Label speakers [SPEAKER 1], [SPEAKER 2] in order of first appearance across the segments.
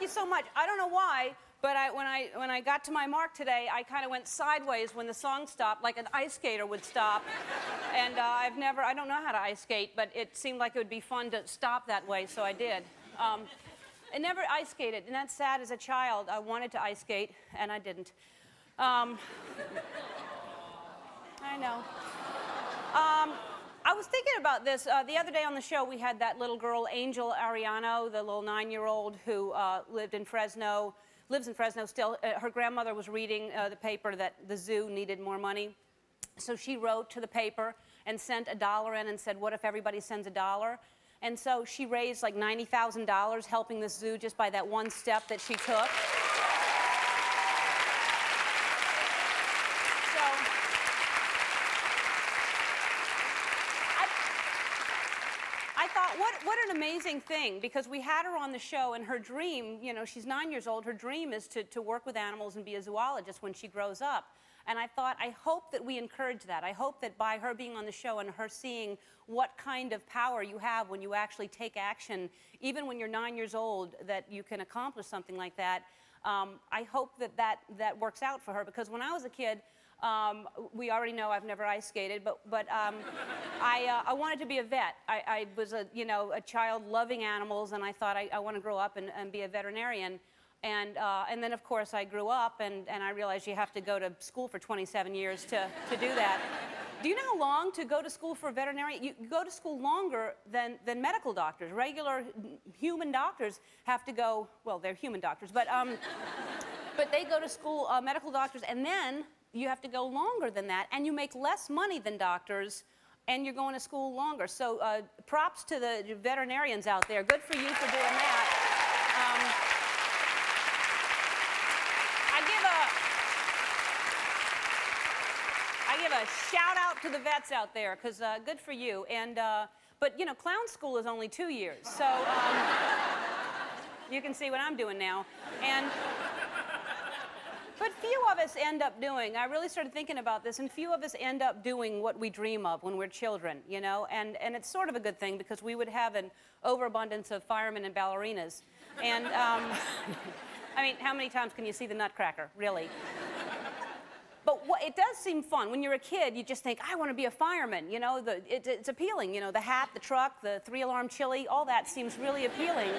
[SPEAKER 1] so much. I don't know why, but when I got to my mark today, I kind of went sideways when the song stopped, like an ice skater would stop. And I don't know how to ice skate, but it seemed like it would be fun to stop that way, so I did. I never ice skated, and that's sad. As a child, I wanted to ice skate, and I didn't. I know. I was thinking about this. The other day on the show, we had that little girl, Angel Ariano, the little 9-year-old who lives in Fresno still. Her grandmother was reading the paper that the zoo needed more money. So she wrote to the paper and sent $1 in and said, what if everybody sends $1? And so she raised like $90,000 helping this zoo just by that one step that she took. What an amazing thing, because we had her on the show, and her dream, you know, she's 9 years old, her dream is to work with animals and be a zoologist when she grows up. And I thought, I hope that we encourage that. I hope that by her being on the show and her seeing what kind of power you have when you actually take action, even when you're 9 years old, that you can accomplish something like that. I hope that works out for her, because when I was a kid, we already know I've never ice skated, but I wanted to be a vet. I was a child loving animals, and I thought I want to grow up and be a veterinarian. And then, of course, I grew up, and I realized you have to go to school for 27 years to do that. Do you know how long to go to school for a veterinarian? You go to school longer than medical doctors. Regular human doctors have to go, well, they're human doctors, but they go to school, medical doctors, and then you have to go longer than that, and you make less money than doctors, and you're going to school longer. So props to the veterinarians out there. Good for you for doing that. I give a shout out to the vets out there, because good for you. And but you know, clown school is only 2 years, so you can see what I'm doing now. But few of us end up doing, I really started thinking about this, and few of us end up doing what we dream of when we're children, you know? And it's sort of a good thing, because we would have an overabundance of firemen and ballerinas. And, I mean, how many times can you see the Nutcracker, really? But it does seem fun. When you're a kid, you just think, I want to be a fireman, you know? It's appealing, you know, the hat, the truck, the 3-alarm chili, all that seems really appealing.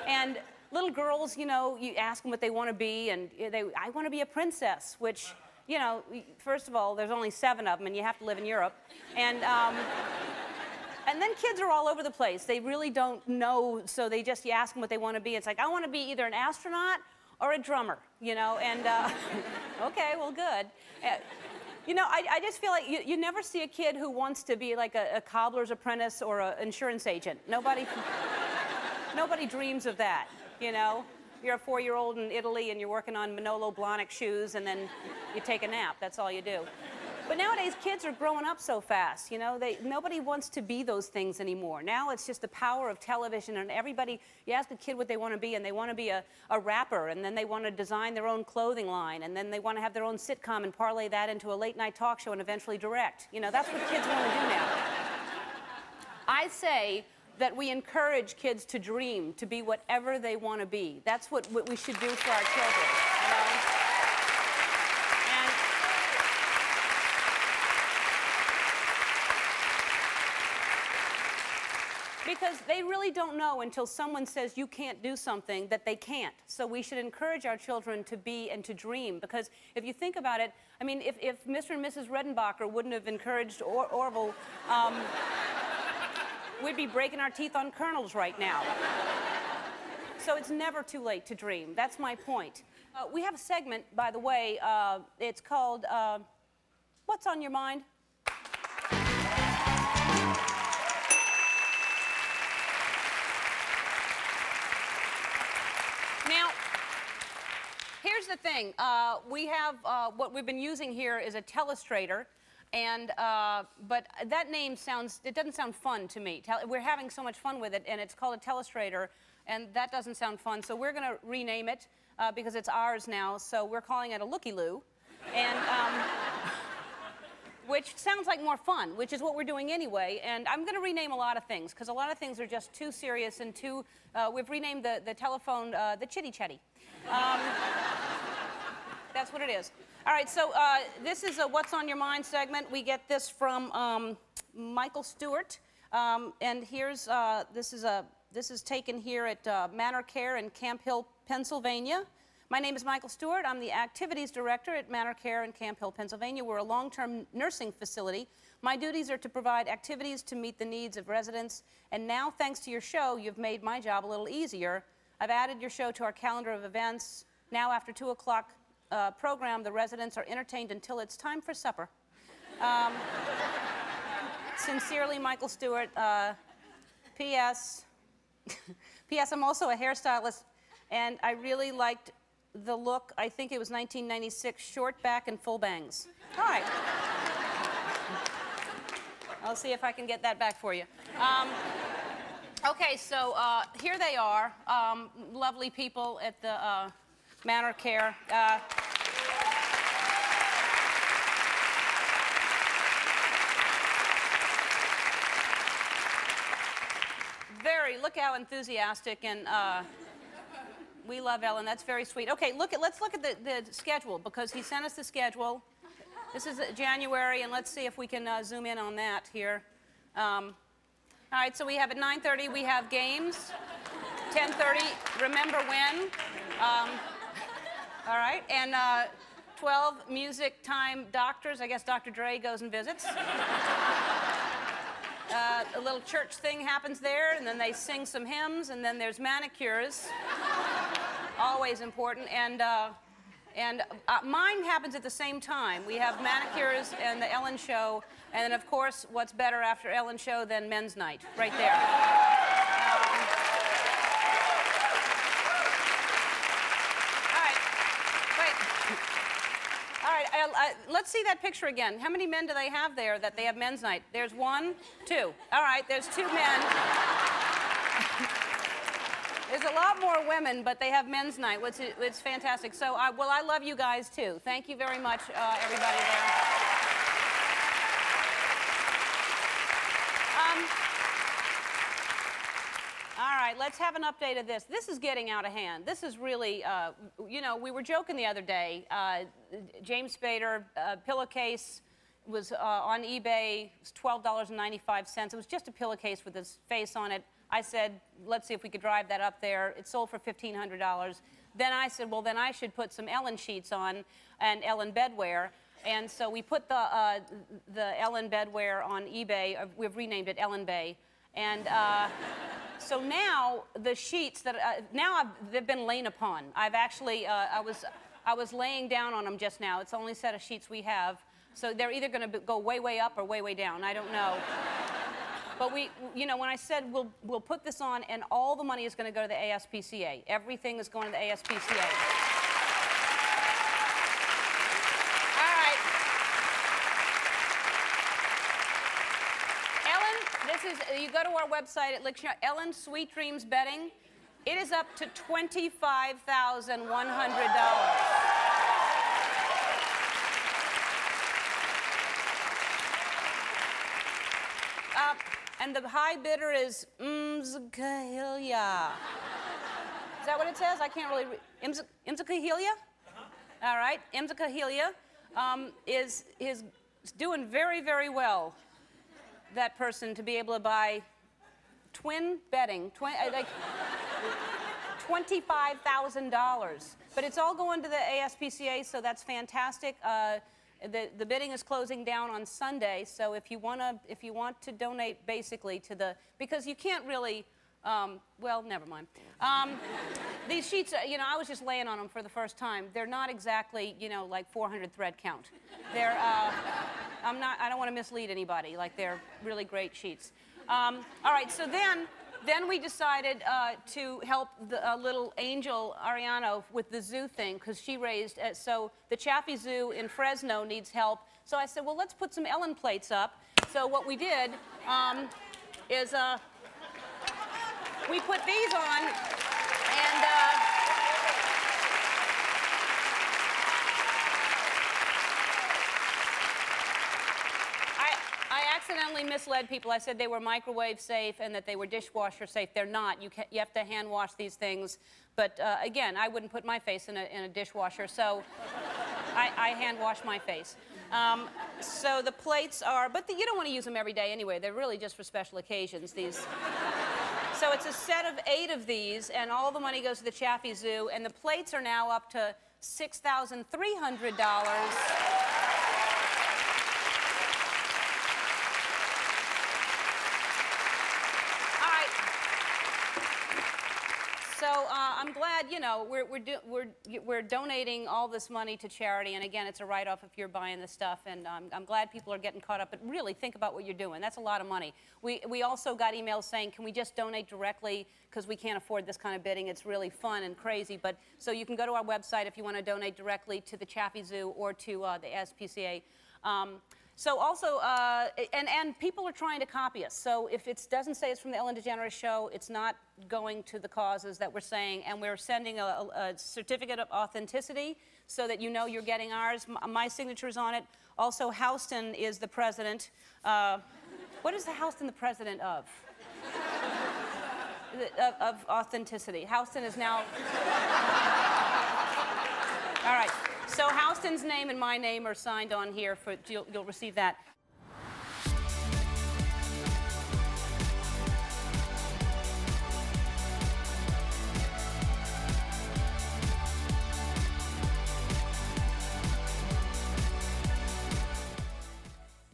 [SPEAKER 1] And little girls, you know, you ask them what they want to be, and I want to be a princess, which, you know, first of all, there's only 7 of them, and you have to live in Europe. And then kids are all over the place. They really don't know, so you ask them what they want to be. It's like, I want to be either an astronaut or a drummer, you know, and, okay, well, good. You know, I just feel like you never see a kid who wants to be like a cobbler's apprentice or an insurance agent. Nobody dreams of that. You know, you're a 4-year-old in Italy and you're working on Manolo Blahnik shoes, and then you take a nap. That's all you do. But nowadays, kids are growing up so fast, you know. Nobody wants to be those things anymore. Now it's just the power of television, and everybody, you ask a kid what they want to be, and they want to be a rapper, and then they want to design their own clothing line, and then they want to have their own sitcom and parlay that into a late-night talk show and eventually direct. You know, that's what kids want to do now. I say that we encourage kids to dream, to be whatever they want to be. That's what we should do for our children, you know? And because they really don't know until someone says you can't do something that they can't. So we should encourage our children to be and to dream, because if you think about it, I mean, if Mr. and Mrs. Redenbacher wouldn't have encouraged Orville, we'd be breaking our teeth on kernels right now. So it's never too late to dream. That's my point. We have a segment, by the way, it's called, What's on Your Mind? Now, here's the thing. We have, what we've been using here is a telestrator. And, but that name it doesn't sound fun to me. We're having so much fun with it, and it's called a telestrator, and that doesn't sound fun. So we're going to rename it because it's ours now. So we're calling it a looky-loo. And which sounds like more fun, which is what we're doing anyway. And I'm going to rename a lot of things, because a lot of things are just too serious and too... we've renamed the telephone the Chitty Chatty. That's what it is. All right, so this is a What's on Your Mind segment. We get this from Michael Stewart. And here's, this is taken here at Manor Care in Camp Hill, Pennsylvania. My name is Michael Stewart. I'm the Activities Director at Manor Care in Camp Hill, Pennsylvania. We're a long-term nursing facility. My duties are to provide activities to meet the needs of residents. And now, thanks to your show, you've made my job a little easier. I've added your show to our calendar of events. Now, after 2 o'clock program, the residents are entertained until it's time for supper. Sincerely, Michael Stewart. P.S. P.S. I'm also a hairstylist, and I really liked the look. I think it was 1996, short back and full bangs. All right. I'll see if I can get that back for you. Okay, so here they are, lovely people at the Manor Care. Look how enthusiastic, and we love Ellen. That's very sweet. Okay, let's look at the schedule, because he sent us the schedule. This is January, and let's see if we can zoom in on that here. All right, so we have at 9:30, we have games. 10:30, remember when. All right, and 12, music time doctors. I guess Dr. Dre goes and visits. A little church thing happens there, and then they sing some hymns, and then there's manicures, always important, and mine happens at the same time. We have manicures and the Ellen Show, and then, of course, what's better after Ellen Show than men's night, right there. Let's see that picture again. How many men do they have there that they have men's night? There's 1, 2. All right, there's 2 men. There's a lot more women, but they have men's night, which is, it's fantastic. So, well, I love you guys, too. Thank you very much, everybody there. All right, let's have an update of this. This is getting out of hand. This is really, you know, we were joking the other day. James Spader, pillowcase was on eBay. It was $12.95. It was just a pillowcase with his face on it. I said, let's see if we could drive that up there. It sold for $1,500. Then I said, well, then I should put some Ellen sheets on and Ellen bedwear. And so we put the Ellen bedwear on eBay. We've renamed it Ellen Bay. And so now the sheets that they've been lain upon. I've actually I was laying down on them just now. It's the only set of sheets we have. So they're either going to go way up or way down. I don't know. But we, you know, when I said we'll put this on and all the money is going to go to the ASPCA. Everything is going to the ASPCA. All right. You go to our website at Ellen Sweet Dreams Betting. It is up to $25,100. And the high bidder is Imzakahilia. Is that what it says? I can't really read. Imzakahilia? All right, Imzakahilia is doing very well. That person to be able to buy twin betting, like $25,000. But it's all going to the ASPCA, so that's fantastic. The bidding is closing down on Sunday, so if you want to donate basically to the, because you can't really, well, never mind. These sheets, you know, I was just laying on them for the first time. They're not exactly, you know, like 400 thread count. They're, I don't want to mislead anybody. Like, they're really great sheets. All right, so then we decided to help the little angel Ariano with the zoo thing, because she raised, so the Chaffee Zoo in Fresno needs help. So I said, well, let's put some Ellen plates up. So what we did is we put these on, and misled people. I said they were microwave safe and that they were dishwasher safe. They're not. You have to hand wash these things. But again, I wouldn't put my face in a dishwasher, so I hand wash my face. So the plates are, but you don't want to use them every day anyway. They're really just for special occasions, these. So it's a set of 8 of these, and all the money goes to the Chaffee Zoo, and the plates are now up to $6,300. So I'm glad, you know, we're donating all this money to charity, and again, it's a write-off if you're buying the stuff, and I'm glad people are getting caught up, but really think about what you're doing. That's a lot of money. We also got emails saying, can we just donate directly, because we can't afford this kind of bidding. It's really fun and crazy, but so you can go to our website if you want to donate directly to the Chaffee Zoo or to the SPCA. So also, and people are trying to copy us. So if it doesn't say it's from the Ellen DeGeneres Show, it's not going to the causes that we're saying. And we're sending a certificate of authenticity so that you know you're getting ours. My signature's on it. Also, Houston is the president. What is the Houston the president of? Of authenticity. Houston is now... All right. So Houston's name and my name are signed on here. You'll receive that.